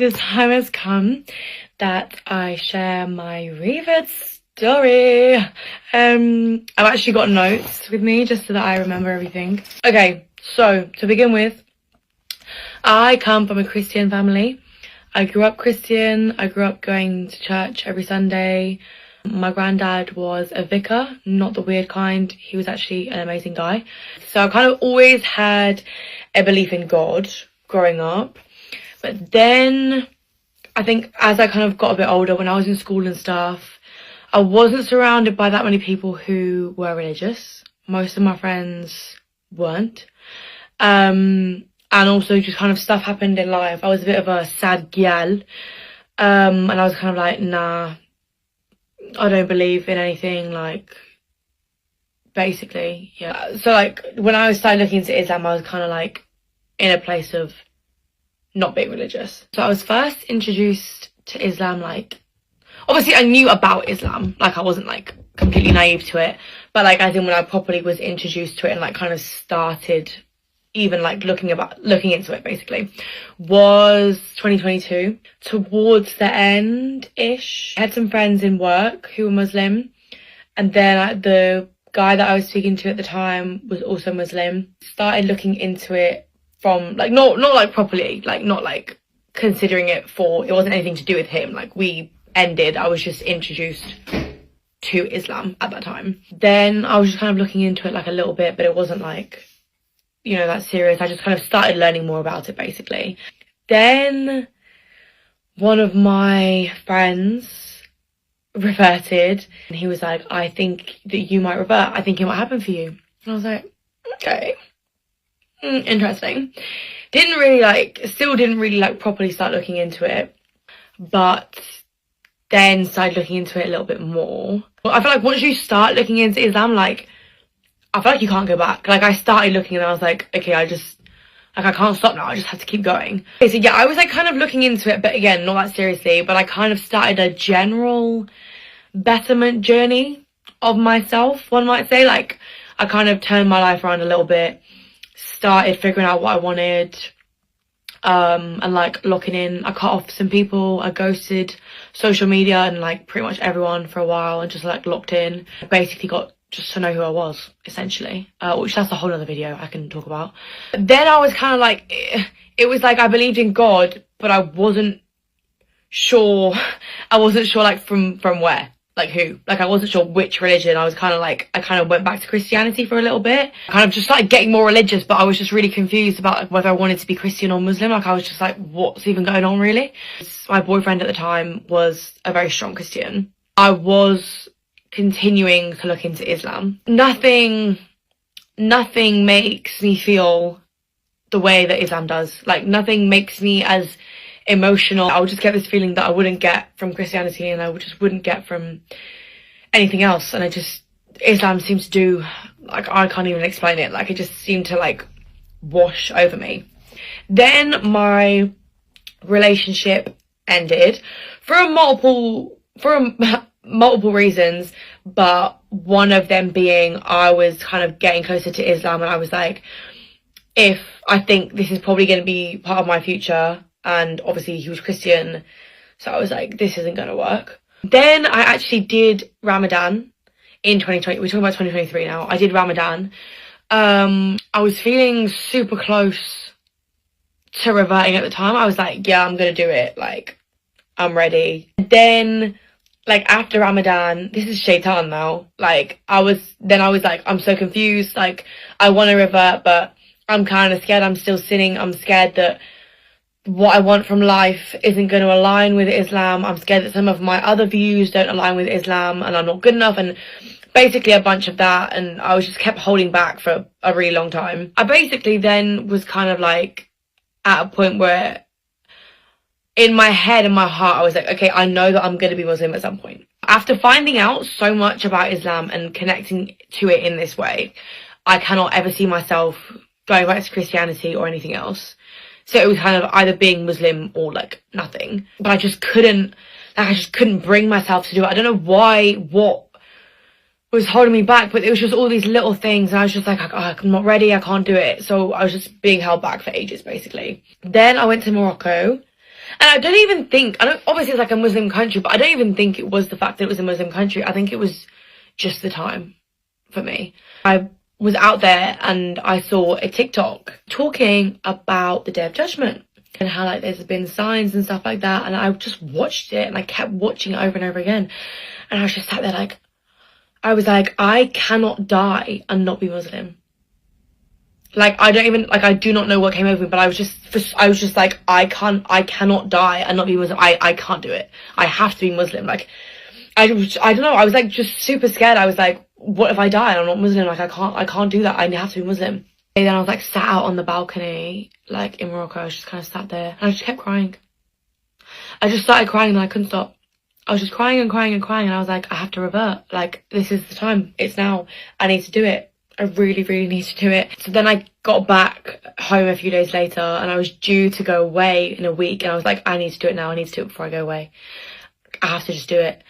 the time has come that I share my Reverts story. I've actually got notes with me just so that I remember everything. Okay, so to begin with, I come from a Christian family. I grew up Christian. I grew up going to church every Sunday. My granddad was a vicar, not the weird kind. He was actually an amazing guy. So I kind of always had a belief in God growing up. But then I think as I kind of got a bit older, when I was in school and stuff, I wasn't surrounded by that many people who were religious. Most of my friends weren't. And also just kind of stuff happened in life. I was a bit of a sad gal. And I was kind of like, nah, I don't believe in anything, like, basically, yeah. So, like, when I started looking into Islam, I was kind of, like, in a place of not being religious. So I was first introduced to Islam, like, obviously I knew about Islam, like, I wasn't, like, completely naive to it, but, like, I think when I properly was introduced to it and, like, kind of started even, like, looking into it, basically, was 2022. Towards the end-ish, I had some friends in work who were Muslim, and then the guy that I was speaking to at the time was also Muslim. Started looking into it from, like, not like properly, like, not like considering it wasn't anything to do with him, like, we ended, I was just introduced to Islam at that time. Then I was just kind of looking into it, like, a little bit, but it wasn't, like, you know, that serious. I just kind of started learning more about it, basically. Then one of my friends reverted, and he was like, I think that you might revert. I think it might happen for you. And I was like, okay. Interesting. Still didn't really properly start looking into it, but then started looking into it a little bit more. Well, I feel like once you start looking into Islam, like, I feel like you can't go back. Like, I started looking and I was like, okay, I can't stop now. I just have to keep going. Okay, so yeah, I was, like, kind of looking into it, but again, not that seriously, but I kind of started a general betterment journey of myself, one might say. Like, I kind of turned my life around a little bit, started figuring out what I wanted, and, like, locking in. I cut off some people. I ghosted social media and, like, pretty much everyone for a while and just, like, locked in. I basically got just to know who I was, essentially, which that's a whole other video I can talk about. Then I was kind of like, it was like I believed in God, but I wasn't sure, like, from where, like, who, like, I wasn't sure which religion. I was kind of like, I kind of went back to Christianity for a little bit, kind of just started getting more religious, but I was just really confused about, like, whether I wanted to be Christian or Muslim. Like, I was just like, what's even going on, really? My boyfriend at the time was a very strong Christian. I was continuing to look into Islam. Nothing makes me feel the way that Islam does. Like, nothing makes me as emotional. I would just get this feeling that I wouldn't get from Christianity, and I just wouldn't get from anything else. And Islam seems to do, like, I can't even explain it. Like, it just seemed to, like, wash over me. Then my relationship ended for multiple reasons, but one of them being I was kind of getting closer to Islam, and I was like, I think this is probably going to be part of my future, and obviously he was Christian, so I was like, this isn't going to work. Then I actually did Ramadan in 2020. We're talking about 2023 now. I did Ramadan. I was feeling super close to reverting at the time. I was like, yeah, I'm going to do it. Like, I'm ready. Then, like, after Ramadan, this is shaitan now. Like, I was like, I'm so confused. Like, I want to revert, but I'm kind of scared. I'm still sinning. I'm scared that what I want from life isn't going to align with Islam. I'm scared that some of my other views don't align with Islam, and I'm not good enough, and basically a bunch of that. And I was just kept holding back for a really long time. I basically then was kind of like at a point where in my head and my heart, I was like, okay, I know that I'm going to be Muslim at some point. After finding out so much about Islam and connecting to it in this way, I cannot ever see myself going back to Christianity or anything else. So it was kind of either being Muslim or, like, nothing. But I just couldn't bring myself to do it. I don't know why, what was holding me back, but it was just all these little things, and I was just like, oh, I'm not ready, I can't do it. So I was just being held back for ages, basically. Then I went to Morocco, And I don't even think, obviously it's like a Muslim country, but I don't even think it was the fact that it was a Muslim country. I think it was just the time for me. I was out there and I saw a TikTok talking about the Day of Judgment and how like there's been signs and stuff like that, and I just watched it and I kept watching it over and over again, and I was just sat there like, I was like, I cannot die and not be Muslim. Like, I don't even, like, I do not know what came over me, but I was just like, I cannot die and not be Muslim. I can't do it. I have to be Muslim. Like, I don't know. I was like just super scared. I was like, what if I die and I'm not Muslim? Like, I can't do that. I have to be Muslim. And then I was like sat out on the balcony, like in Morocco. I was just kind of sat there and I just kept crying. I just started crying and I couldn't stop. I was just crying and crying and crying, and I was like, I have to revert. Like, this is the time. It's now. I need to do it. I really, really need to do it. So then I got back home a few days later and I was due to go away in a week, and I was like, I need to do it now. I need to do it before I go away. I have to just do it.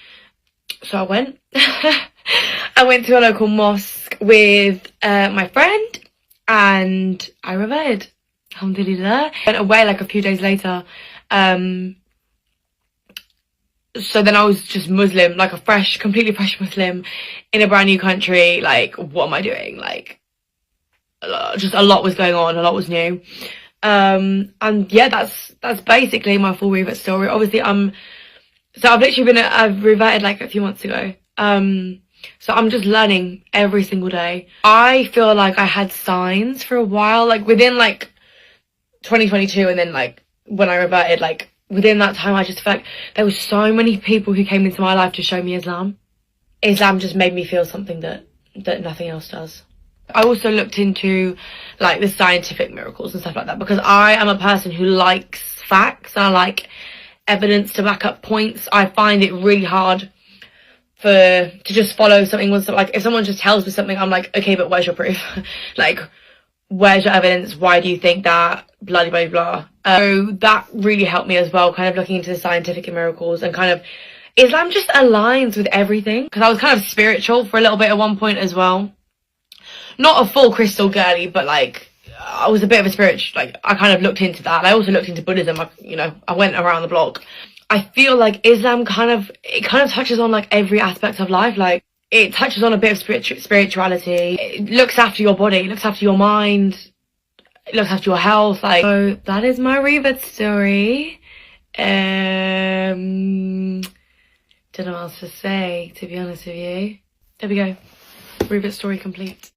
So I went. I went to a local mosque with my friend and I reverted. Alhamdulillah. Went away like a few days later. So then I was just Muslim, like a completely fresh Muslim in a brand new country. Like, what am I doing? Like, just a lot was going on, a lot was new. And yeah, that's basically my full revert story. Obviously, so I've reverted like a few months ago. So I'm just learning every single day. I feel like I had signs for a while, like within like 2022, and then like when I reverted, like within that time, I just felt like there was so many people who came into my life to show me Islam. Islam just made me feel something that nothing else does. I also looked into like the scientific miracles and stuff like that, because I am a person who likes facts and I like evidence to back up points. I find it really hard to just follow something once. Like, if someone just tells me something, I'm like, okay, but where's your proof? Like, where's your evidence? Why do you think that? Blah, blah, blah. So that really helped me as well, kind of looking into the scientific miracles, and kind of Islam just aligns with everything. Because I was kind of spiritual for a little bit at one point as well. Not a full crystal girly, but like I was a bit of a spiritual, like I kind of looked into that. I also looked into Buddhism. I went around the block. I feel like Islam kind of touches on like every aspect of life. Like, it touches on a bit of spirituality. It looks after your body, it looks after your mind, it looks after your health. Like, so that is my revert story. Don't know what else to say, to be honest with you. There we go. Revert story complete.